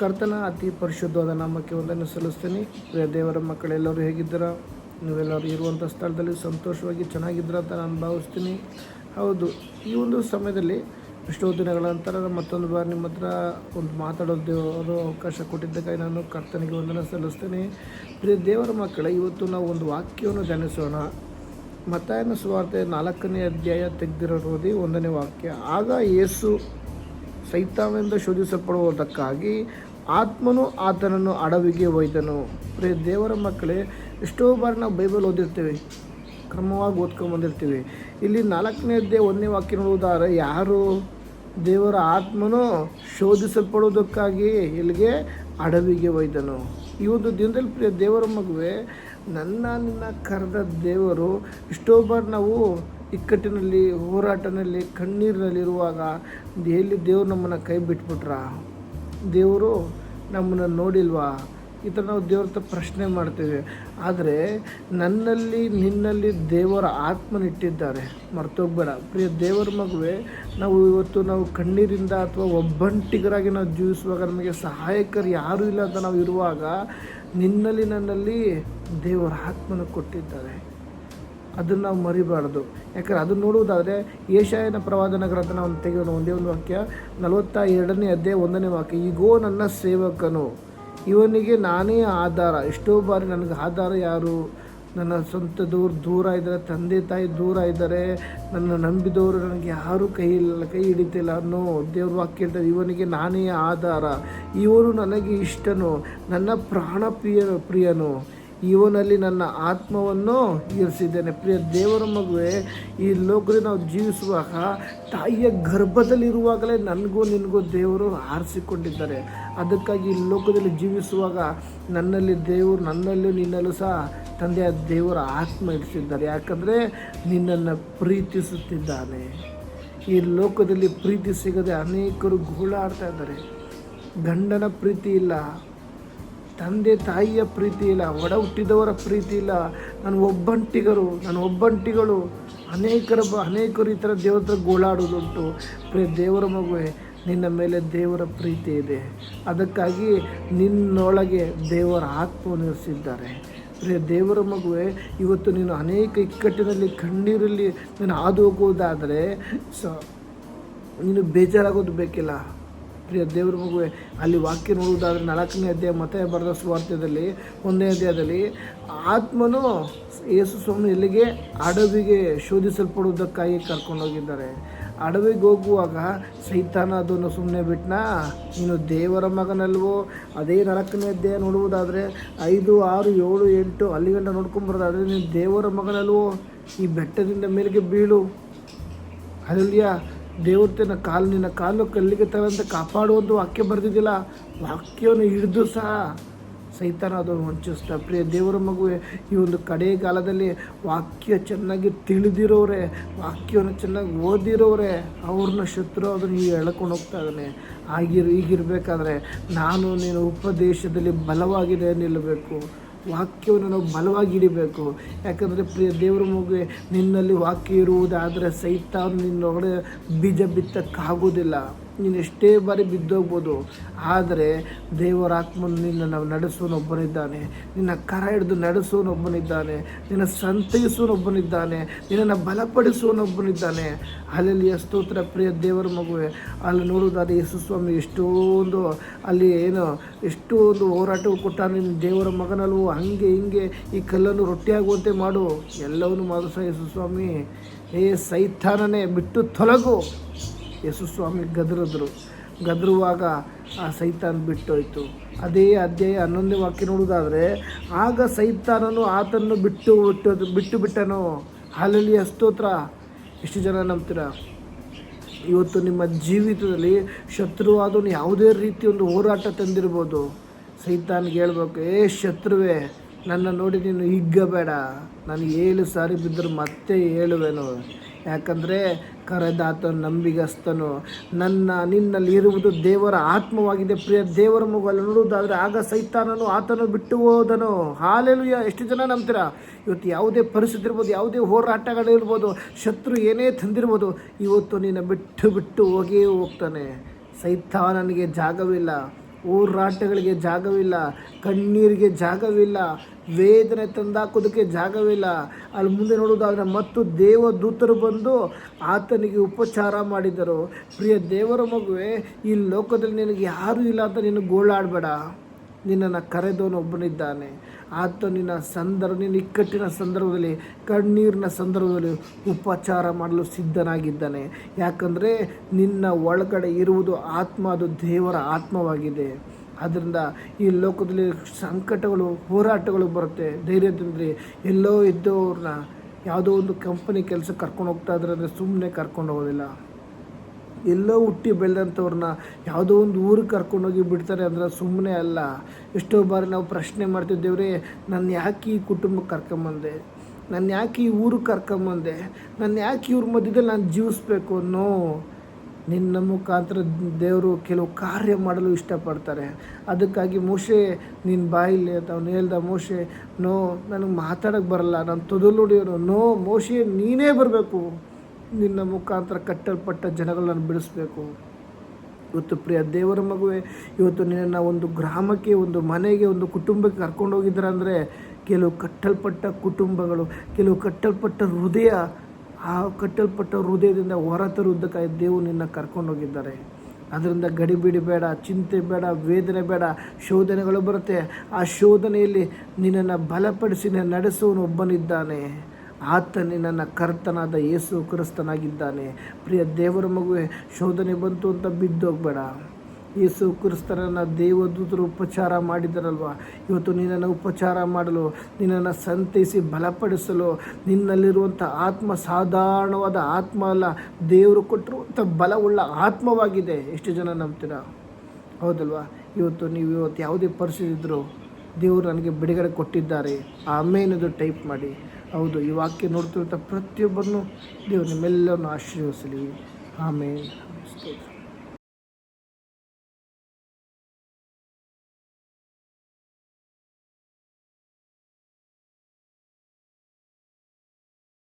ಕರ್ತನ ಅತಿ ಪರಿಶುದ್ಧವಾದ ನಾಮಕ್ಕೆ ವಂದನೆ ಸಲ್ಲಿಸ್ತೀನಿ. ಪ್ರಿಯ ದೇವರ ಮಕ್ಕಳೆಲ್ಲರೂ ಹೇಗಿದ್ದೀರಾ? ನೀವೆಲ್ಲರೂ ಇರುವಂಥ ಸ್ಥಳದಲ್ಲಿ ಸಂತೋಷವಾಗಿ ಚೆನ್ನಾಗಿದ್ದೀರಾ ಅಂತ ನಾನು ಭಾವಿಸ್ತೀನಿ. ಹೌದು, ಈ ಒಂದು ಸಮಯದಲ್ಲಿ ಎಷ್ಟೋ ದಿನಗಳ ನಂತರ ಮತ್ತೊಂದು ಬಾರಿ ನಿಮ್ಮ ಹತ್ರ ಒಂದು ಮಾತಾಡೋದು ಅವಕಾಶ ಕೊಟ್ಟಿದ್ದಕ್ಕಾಗಿ ನಾನು ಕರ್ತನಿಗೆ ವಂದನೆ ಸಲ್ಲಿಸ್ತೀನಿ. ಪ್ರಿಯ ದೇವರ ಮಕ್ಕಳೇ, ಇವತ್ತು ನಾವು ಒಂದು ವಾಕ್ಯವನ್ನು ಧ್ಯಾನಿಸೋಣ. ಮತ್ತಾಯನ ಸುವಾರ್ತೆ 4ನೇ ಅಧ್ಯಾಯ ತೆಗೆದಿರೋದು 1ನೇ ವಾಕ್ಯ. ಆಗ ಯೇಸು ಸೈತಾನನಿಂದ ಶೋಧಿಸಲ್ಪಡುವುದಕ್ಕಾಗಿ ಆತ್ಮನು ಆತನನ್ನು ಅಡವಿಗೆ ಒಯ್ದನು. ಪ್ರಿಯ ದೇವರ ಮಕ್ಕಳೇ, ಎಷ್ಟೋ ಬಾರಿ ನಾವು ಬೈಬಲ್ ಓದಿರ್ತೀವಿ, ಕ್ರಮವಾಗಿ ಓದ್ಕೊಂಡ್ಬಂದಿರ್ತೀವಿ. ಇಲ್ಲಿ 4ನೇ ಅಧ್ಯಾಯ 1ನೇ ವಾಕ್ಯ ನೋಡುವುದಾದರೆ, ಯಾರು ದೇವರ ಆತ್ಮನು ಶೋಧಿಸಲ್ಪಡುವುದಕ್ಕಾಗಿ ಇಲ್ಲಿಗೆ ಅಡವಿಗೆ ಒಯ್ದನು. ಈ ಒಂದು ದಿನದಲ್ಲಿ ಪ್ರಿಯ ದೇವರ ಮಗುವೆ, ನಿನ್ನ ಕರೆದ ದೇವರು ಎಷ್ಟೋ ಬಾರಿ ನಾವು ಇಕ್ಕಟ್ಟಿನಲ್ಲಿ, ಹೋರಾಟದಲ್ಲಿ, ಕಣ್ಣೀರಿನಲ್ಲಿರುವಾಗ ಎಲ್ಲಿ ದೇವರು ನಮ್ಮನ್ನು ಕೈ ಬಿಟ್ಬಿಟ್ರಾ, ದೇವರು ನಮ್ಮನ್ನು ನೋಡಿಲ್ವಾ, ಈ ಥರ ನಾವು ದೇವ್ರ ಹತ್ರ ಪ್ರಶ್ನೆ ಮಾಡ್ತೇವೆ. ಆದರೆ ನನ್ನಲ್ಲಿ ನಿನ್ನಲ್ಲಿ ದೇವರ ಆತ್ಮನಿಟ್ಟಿದ್ದಾರೆ, ಮರ್ತೋಗ್ಬೇಡ. ಪ್ರಿಯ ದೇವರ ಮಗುವೆ, ನಾವು ಕಣ್ಣೀರಿಂದ ಅಥವಾ ಒಬ್ಬಂಟಿಗರಾಗಿ ನಾವು ಜೀವಿಸುವಾಗ, ನಮಗೆ ಸಹಾಯಕರು ಯಾರೂ ಇಲ್ಲ ಅಂತ ನಾವು ಇರುವಾಗ, ನಿನ್ನಲ್ಲಿ ನನ್ನಲ್ಲಿ ದೇವರ ಆತ್ಮನ ಕೊಟ್ಟಿದ್ದಾರೆ. ಅದನ್ನು ನಾವು ಮರಿಬಾರ್ದು. ಯಾಕಂದರೆ ಅದನ್ನು ನೋಡುವುದಾದರೆ ಯೆಶಾಯನ ಪ್ರವಾದನ ಗ್ರಂಥ ನಾವು ತೆಗೆಯೋಣ. ಒಂದೇ ಒಂದು ವಾಕ್ಯ, 42ನೇ ಅಧ್ಯಾಯ 1ನೇ ವಾಕ್ಯ. ಈಗೋ ನನ್ನ ಸೇವಕನು, ಇವನಿಗೆ ನಾನೇ ಆಧಾರ. ಎಷ್ಟೋ ಬಾರಿ ನನಗೆ ಆಧಾರ ಯಾರು? ನನ್ನ ಸ್ವಂತದವ್ರು ದೂರ ಇದ್ದಾರೆ, ತಂದೆ ತಾಯಿ ದೂರ ಇದ್ದಾರೆ, ನನ್ನ ನಂಬಿದವರು ನನಗೆ ಯಾರೂ ಕೈ ಹಿಡಿತಿಲ್ಲ ಅನ್ನೋ ದೇವ್ರ ವಾಕ್ಯ ಹೇಳ್ತಾರೆ. ಇವನಿಗೆ ನಾನೇ ಆಧಾರ, ಇವನು ನನಗೆ ಇಷ್ಟನು, ನನ್ನ ಪ್ರಾಣ ಪ್ರಿಯನು, ಇವನಲ್ಲಿ ನನ್ನ ಆತ್ಮವನ್ನು ಇರಿಸಿದ್ದೇನೆ. ಪ್ರಿಯ ದೇವರ ಮಗುವೆ, ಈ ಲೋಕದಲ್ಲಿ ನಾವು ಜೀವಿಸುವಾಗ, ತಾಯಿಯ ಗರ್ಭದಲ್ಲಿರುವಾಗಲೇ ನನಗೂ ನಿನಗೂ ದೇವರು ಆರಿಸಿಕೊಂಡಿದ್ದಾರೆ. ಅದಕ್ಕಾಗಿ ಈ ಲೋಕದಲ್ಲಿ ಜೀವಿಸುವಾಗ ನನ್ನಲ್ಲಿ ದೇವರು, ನನ್ನಲ್ಲೂ ನಿನ್ನಲ್ಲೂ ಸಹ ತಂದೆಯ ದೇವರ ಆತ್ಮ ಇರಿಸಿದ್ದಾರೆ. ಯಾಕಂದರೆ ನಿನ್ನನ್ನು ಪ್ರೀತಿಸುತ್ತಿದ್ದಾನೆ. ಈ ಲೋಕದಲ್ಲಿ ಪ್ರೀತಿ ಸಿಗದೆ ಅನೇಕರು ಗೋಳಾಡ್ತಾ ಇದ್ದಾರೆ. ಗಂಡನ ಪ್ರೀತಿ ಇಲ್ಲ, ತಂದೆ ತಾಯಿಯ ಪ್ರೀತಿ ಇಲ್ಲ, ಒಡ ಹುಟ್ಟಿದವರ ಪ್ರೀತಿ ಇಲ್ಲ, ನಾನು ಒಬ್ಬಂಟಿಗಳು ಅನೇಕರು ಈ ಥರ ದೇವರ ಹತ್ರ ಗೋಳಾಡೋದುಂಟು. ಪ್ರಿಯ ದೇವರ ಮಗುವೆ, ನಿನ್ನ ಮೇಲೆ ದೇವರ ಪ್ರೀತಿ ಇದೆ. ಅದಕ್ಕಾಗಿ ನಿನ್ನೊಳಗೆ ದೇವರ ಆತ್ಮವನ್ನು ಇರಿಸಿದ್ದಾರೆ. ಪ್ರಿಯ ದೇವರ ಮಗುವೆ, ಇವತ್ತು ನೀನು ಅನೇಕ ಇಕ್ಕಟ್ಟಿನಲ್ಲಿ, ಕಣ್ಣೀರಲ್ಲಿ ನೀನು ಹಾದು ಹೋಗುವುದಾದರೆ ನೀನು ಬೇಜಾರಾಗೋದು ಬೇಕಿಲ್ಲ. ಪ್ರಿಯ ದೇವರ ಮಗುವೆ, ಅಲ್ಲಿ ವಾಕ್ಯ ನೋಡುವುದಾದರೆ 4ನೇ ಅಧ್ಯಾಯ ಮತ್ತಾಯ ಬರೆದ ಸುವಾರ್ತೆಯಲ್ಲಿ 1ನೇ ಅಧ್ಯಾಯದಲ್ಲಿ, ಆತ್ಮನು ಯೇಸು ಸ್ವಾಮಿ ಎಲ್ಲಿಗೆ? ಅಡವಿಗೆ ಶೋಧಿಸಲ್ಪಡುವುದಕ್ಕಾಗಿ ಕರ್ಕೊಂಡೋಗಿದ್ದಾರೆ. ಅಡವಿಗೆ ಹೋಗುವಾಗ ಸೈತಾನ ಅದನ್ನು ಸುಮ್ಮನೆ ಬಿಟ್ಟನಾ? ನೀನು ದೇವರ ಮಗನಲ್ವೋ? ಅದೇ 4ನೇ ಅಧ್ಯಾಯ ನೋಡುವುದಾದರೆ 5, 6, 7, 8 ಅಲ್ಲಿಗಂಟ ನೋಡ್ಕೊಂಬರೋದಾದರೆ, ನೀನು ದೇವರ ಮಗನಲ್ವೋ? ಈ ಬೆಟ್ಟದಿಂದ ಮೇಲೆಗೆ ಬೀಳು. ಅಲ್ಲಿಯ ದೇವ್ರ ನಿನ್ನ ಕಾಲು ಕಲ್ಲಿಗೆ ತರಂತ ಕಾಪಾಡುವಂಥ ವಾಕ್ಯ ಬರೆದಿದ್ದಿಲ್ಲ. ವಾಕ್ಯವನ್ನು ಹಿಡಿದು ಸಹ ಸೈತಾನ ಅದನ್ನು ವಂಚಿಸ್ತಾ. ಪ್ರಿಯ ದೇವರ ಮಗುವೆ, ಈ ಒಂದು ಕಡೆಗಾಲದಲ್ಲಿ ವಾಕ್ಯ ಚೆನ್ನಾಗಿ ತಿಳಿದಿರೋರೆ, ವಾಕ್ಯವನ್ನು ಚೆನ್ನಾಗಿ ಓದಿರೋರೆ, ಅವ್ರನ್ನ ಶತ್ರು ಅದನ್ನು ಎಳ್ಕೊಂಡು ಹೋಗ್ತಾ ಇದ್ದಾನೆ. ಈಗಿರಬೇಕಾದ್ರೆ ನೀನು ಉಪದೇಶದಲ್ಲಿ ಬಲವಾಗಿದೆ ನಿಲ್ಲಬೇಕು. ವಾಕ್ಯವನ್ನು ನಾವು ಬಲವಾಗಿ ಹಿಡಿಬೇಕು. ಯಾಕಂದರೆ ಪ್ರಿಯ ದೇವರ ಮಗುವೆ, ನಿನ್ನಲ್ಲಿ ವಾಕ್ಯ ಇರುವುದಾದರೆ ಸೈತಾನ ನಿನ್ನೊಳಗಡೆ ಬೀಜ ಬಿತ್ತಕ್ಕಾಗೋದಿಲ್ಲ. ನೀನು ಎಷ್ಟೇ ಬಾರಿ ಬಿದ್ದೋಗ್ಬೋದು, ಆದರೆ ದೇವರ ಆತ್ಮನು ನಿನ್ನನ್ನು ನಡೆಸುವನೊಬ್ಬನಿದ್ದಾನೆ, ನಿನ್ನ ಕರ ಹಿಡಿದು ನಡೆಸುವನೊಬ್ಬನಿದ್ದಾನೆ, ನಿನ್ನ ಸಂತೈಸುವನೊಬ್ಬನಿದ್ದಾನೆ, ನಿನ್ನನ್ನು ಬಲಪಡಿಸುವನೊಬ್ಬನಿದ್ದಾನೆ. ಅಲ್ಲೆಲ್ಲಿಯ ಸ್ತೋತ್ರ. ಪ್ರಿಯ ದೇವರ ಮಗುವೆ, ಅಲ್ಲಿ ನೋಡುವುದಾದ್ರೆ ಯೇಸು ಸ್ವಾಮಿ ಎಷ್ಟೋ ಒಂದು ಹೋರಾಟವು ಕೊಟ್ಟ. ನಿನ್ನ ದೇವರ ಮಗನಲ್ವೋ, ಹಂಗೆ ಹಿಂಗೆ ಈ ಕಲ್ಲನ್ನು ರೊಟ್ಟಿಯಾಗುವಂತೆ ಮಾಡು, ಎಲ್ಲವನ್ನೂ ಮಾಡು ಸಹ ಯೇಸು ಸ್ವಾಮಿ. ಸೈತಾನನೇ ಬಿಟ್ಟು ತೊಲಗು. ಯೇಸು ಸ್ವಾಮಿ ಗದರುವಾಗ ಆ ಸೈತಾನ್ ಬಿಟ್ಟೋಯ್ತು. ಅದೇ ಅಧ್ಯಾಯ 11ನೇ ವಾಕ್ಯ ನೋಡುವುದಾದರೆ, ಆಗ ಸೈತಾನನು ಆತನನ್ನು ಬಿಟ್ಟು ಬಿಟ್ಟನು. ಹಲ್ಲೆಲೂಯಾ, ಸ್ತೋತ್ರ. ಎಷ್ಟು ಜನ ನಂಬ್ತೀರಾ? ಇವತ್ತು ನಿಮ್ಮ ಜೀವಿತದಲ್ಲಿ ಶತ್ರುವಾದವನು ಯಾವುದೇ ರೀತಿ ಒಂದು ಹೋರಾಟ ತಂದಿರ್ಬೋದು. ಸೈತಾನ್ಗೆ ಹೇಳ್ಬೇಕು, ಶತ್ರುವೇ, ನನ್ನ ನೋಡಿ ನೀನು ಹಿಗ್ಗಬೇಡ, ನಾನು 7 ಸಾರಿ ಬಿದ್ದರೂ ಮತ್ತೆ ಹೇಳುವೆನು. ಯಾಕಂದರೆ ಕರೆದಾತನು ನಂಬಿಗಸ್ತನು, ನಿನ್ನಲ್ಲಿ ಇರುವುದು ದೇವರ ಆತ್ಮವಾಗಿದೆ. ಪ್ರಿಯ ದೇವರ ಮಗುವಲ್ಲಿ ನೋಡುವುದಾದರೆ, ಆಗ ಸೈತಾನನು ಆತನು ಬಿಟ್ಟು ಹೋದನು. ಹಾಲೆಲೂಯಾ. ಎಷ್ಟು ಜನ ನಂಬ್ತೀರಾ? ಇವತ್ತು ಯಾವುದೇ ಪರಿಸ್ಥಿತಿ ಇರ್ಬೋದು, ಯಾವುದೇ ಹೋರಾಟಗಳಿರ್ಬೋದು, ಶತ್ರು ಏನೇ ತಂದಿರ್ಬೋದು, ಇವತ್ತು ನಿನ್ನ ಬಿಟ್ಟು ಹೋಗಿಯೇ ಹೋಗ್ತಾನೆ. ಸೈತಾನನಿಗೆ ಜಾಗವಿಲ್ಲ. ಹೋರಾಟಗಳಿಗೆ ಜಾಗವಿಲ್ಲ, ಕಣ್ಣೀರಿಗೆ ಜಾಗವಿಲ್ಲ, ವೇದನೆ ತಂದಾಕೋದಕ್ಕೆ ಜಾಗವಿಲ್ಲ. ಅಲ್ಲಿ ಮುಂದೆ ನೋಡೋದಾದರೆ ಮತ್ತು ದೇವದೂತರು ಬಂದು ಆತನಿಗೆ ಉಪಚಾರ ಮಾಡಿದರು. ಪ್ರಿಯ ದೇವರ ಮಗುವೆ, ಈ ಲೋಕದಲ್ಲಿ ನಿನಗೆ ಯಾರೂ ಇಲ್ಲ ಅಂತ ನೀನು ಗೋಳಾಡಬೇಡ. ನಿನ್ನನ್ನು ಕರೆದವನು ಒಬ್ಬನಿದ್ದಾನೆ. ಆತ ನಿನ್ನ ಇಕ್ಕಟ್ಟಿನ ಸಂದರ್ಭದಲ್ಲಿ, ಕಣ್ಣೀರಿನ ಸಂದರ್ಭದಲ್ಲಿ ಉಪಚಾರ ಮಾಡಲು ಸಿದ್ಧನಾಗಿದ್ದಾನೆ. ಯಾಕಂದರೆ ನಿನ್ನ ಒಳಗಡೆ ಇರುವುದು ಆತ್ಮ, ಅದು ದೇವರ ಆತ್ಮವಾಗಿದೆ. ಆದ್ದರಿಂದ ಈ ಲೋಕದಲ್ಲಿ ಸಂಕಟಗಳು, ಹೋರಾಟಗಳು ಬರುತ್ತೆ. ಧೈರ್ಯದಿಂದ್ರಿ. ಎಲ್ಲೋ ಇದ್ದವ್ರನ್ನ ಯಾವುದೋ ಒಂದು ಕಂಪನಿ ಕೆಲಸ ಕರ್ಕೊಂಡು ಹೋಗ್ತಾ ಇದ್ರೆ ಅಂದರೆ ಸುಮ್ಮನೆ ಕರ್ಕೊಂಡು ಹೋಗೋದಿಲ್ಲ. ಎಲ್ಲೋ ಹುಟ್ಟಿ ಬೆಳೆದಂಥವ್ರನ್ನ ಯಾವುದೋ ಒಂದು ಊರಿಗೆ ಕರ್ಕೊಂಡೋಗಿ ಬಿಡ್ತಾರೆ ಅಂದರೆ ಸುಮ್ಮನೆ ಅಲ್ಲ. ಎಷ್ಟೋ ಬಾರಿ ನಾವು ಪ್ರಶ್ನೆ ಮಾಡ್ತಿದ್ದೇವ್ರಿ, ನಾನು ಯಾಕೆ ಈ ಕುಟುಂಬಕ್ಕೆ ಕರ್ಕೊಂಬಂದೆ, ನಾನು ಯಾಕೆ ಈ ಊರಿಗೆ ಕರ್ಕೊಂಬಂದೆ, ನಾನು ಯಾಕೆ ಇವ್ರ ಮಧ್ಯದಲ್ಲಿ ನಾನು ಜೀವಿಸ್ಬೇಕು ಅನ್ನೋ. ನಿನ್ನ ಮುಖಾಂತರ ದೇವರು ಕೆಲವು ಕಾರ್ಯ ಮಾಡಲು ಇಷ್ಟಪಡ್ತಾರೆ. ಅದಕ್ಕಾಗಿ ಮೋಶೆ ನಿನ್ನ ಬಾಯಿಲಿ ಅಂತ ಅವನು ಹೇಳ್ದ, ಮೋಶೆ ನೋ ನನಗೆ ಮಾತಾಡೋಕ್ಕೆ ಬರಲ್ಲ, ನಾನು ತೊದಲು ಹೊಡಿಯೋನು, ನೋ ಮೋಶೆ ನೀನೇ ಬರಬೇಕು, ನಿನ್ನ ಮುಖಾಂತರ ಕಟ್ಟಲ್ಪಟ್ಟ ಜನಗಳನ್ನು ಬಿಡಿಸ್ಬೇಕು. ಇವತ್ತು ಪ್ರಿಯ ದೇವರ ಮಗುವೆ, ಇವತ್ತು ನಿನ್ನ ಒಂದು ಗ್ರಾಮಕ್ಕೆ, ಒಂದು ಮನೆಗೆ, ಒಂದು ಕುಟುಂಬಕ್ಕೆ ಕರ್ಕೊಂಡು ಹೋಗಿದ್ದಾರೆ ಅಂದರೆ ಕೆಲವು ಕಟ್ಟಲ್ಪಟ್ಟ ಕುಟುಂಬಗಳು, ಕೆಲವು ಕಟ್ಟಲ್ಪಟ್ಟ ಹೃದಯ, ಆ ಕಟ್ಟಲ್ಪಟ್ಟ ಹೃದಯದಿಂದ ಹೊರತರುವುದಕ್ಕಾಗಿ ದೇವರು ನಿನ್ನ ಕರ್ಕೊಂಡೋಗಿದ್ದಾರೆ. ಅದರಿಂದ ಗಡಿಬಿಡಿ ಬೇಡ, ಚಿಂತೆ ಬೇಡ, ವೇದನೆ ಬೇಡ. ಶೋಧನೆಗಳು ಬರುತ್ತೆ. ಆ ಶೋಧನೆಯಲ್ಲಿ ನಿನ್ನನ್ನು ಬಲಪಡಿಸಿ ನಡೆಸುವನು ಒಬ್ಬನಿದ್ದಾನೆ. ಆತ ನಿನ್ನನ್ನು ಕರ್ತನಾದ ಯೇಸು ಕ್ರಿಸ್ತನಾಗಿದ್ದಾನೆ. ಪ್ರಿಯ ದೇವರ ಮಗುವೆ, ಶೋಧನೆ ಬಂತು ಅಂತ ಬಿದ್ದೋಗ್ಬೇಡ. ಯೇಸು ಕ್ರಿಸ್ತನನ್ನು ದೇವದೂತರು ಉಪಚಾರ ಮಾಡಿದರಲ್ವ, ಇವತ್ತು ನಿನ್ನನ್ನು ಉಪಚಾರ ಮಾಡಲು, ನಿನ್ನನ್ನು ಸಂತೈಸಿ ಬಲಪಡಿಸಲು, ನಿನ್ನಲ್ಲಿರುವಂಥ ಆತ್ಮ ಸಾಧಾರಣವಾದ ಆತ್ಮ ಅಲ್ಲ, ದೇವರು ಕೊಟ್ಟಿರುವಂಥ ಬಲವುಳ್ಳ ಆತ್ಮವಾಗಿದೆ. ಎಷ್ಟು ಜನ ನಂಬ್ತೀರಾ? ಹೌದಲ್ವಾ? ಇವತ್ತು ಯಾವುದೇ ಪರಿಸ್ಥಿತಿ ಇದ್ದರೂ ದೇವರು ನನಗೆ ಬಿಡುಗಡೆ ಕೊಟ್ಟಿದ್ದಾರೆ, ಆಮೇನದು ಟೈಪ್ ಮಾಡಿ. ಹೌದು, ಈ ವಾಕ್ಯ ನೋಡ್ತಿರುವಂಥ ಪ್ರತಿಯೊಬ್ಬರನ್ನು ದೇವರು ನಿಮ್ಮೆಲ್ಲರನ್ನು ಆಶೀರ್ವದಿಸಲಿ. ಆಮೇಲೆ